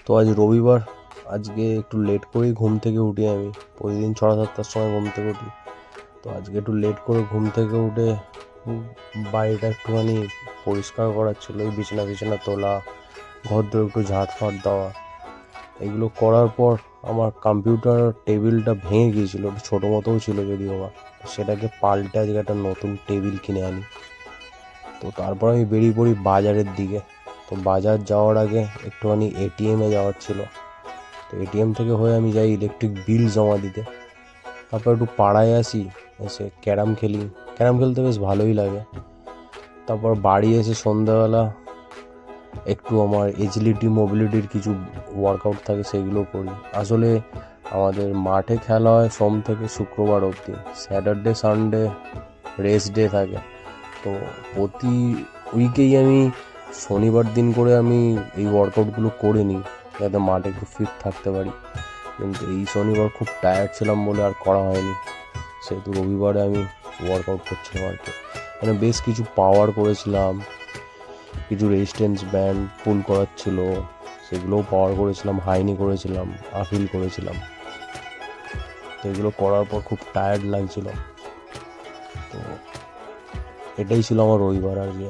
তো আজ রবিবার, আজকে একটু লেট করেই ঘুম থেকে উঠি। আমি প্রতিদিন 6-7টার সময় ঘুম থেকে উঠি। তো আজকে একটু লেট করে ঘুম থেকে উঠে বাড়িটা একটুখানি পরিষ্কার করার ছিল। এই বিছানা তোলা, ঘরদোর একটু ঝাঁটফাট দেওয়া, এগুলো করার পর আমার কম্পিউটার টেবিলটা ভেঙে গিয়েছিলো, একটু ছোটো মতোও ছিল যদিও বা, সেটাকে পাল্টে আজকে একটা নতুন টেবিল কিনে আনি। তো তারপর আমি বেরিয়ে পড়ি বাজারের দিকে। তো বাজার যাওয়ার আগে একটুখানি এটিএমে যাওয়ার ছিল। তো এটিএম থেকে হয়ে আমি যাই ইলেকট্রিক বিল জমা দিতে। তারপর একটু পাড়ায় আসি, এসে ক্যারাম খেলি। ক্যারাম খেলতে বেশ ভালোই লাগে। তারপর বাড়ি এসে সন্ধ্যাবেলা একটু আমার এজিলিটি মোবিলিটির কিছু ওয়ার্কআউট থাকে, সেগুলো করি। আসলে আমাদের মাঠে খেলা হয় সোম থেকে শুক্রবার অবধি, স্যাটারডে সানডে রেস্ট ডে থাকে। তো প্রতি উইকেই আমি শনিবার দিন করে আমি এই ওয়ার্কআউটগুলো করে নিই, যাতে মাঠে একটু ফিট থাকতে পারি। কিন্তু এই শনিবার খুব টায়ার্ড ছিলাম বলে আর করা হয়নি, সেহেতু রবিবারে আমি ওয়ার্কআউট করছিলাম আর কি। মানে বেশ কিছু পাওয়ার করেছিলাম, কিছু রেজিস্ট্যান্স ব্যান্ড পুল করার ছিল, সেগুলোও পাওয়ার করেছিলাম, হাইনি করেছিলাম, আপিল করেছিলাম। তো এগুলো করার পর খুব টায়ার্ড লাগছিল। তো এটাই ছিল আমার রবিবার আর কি।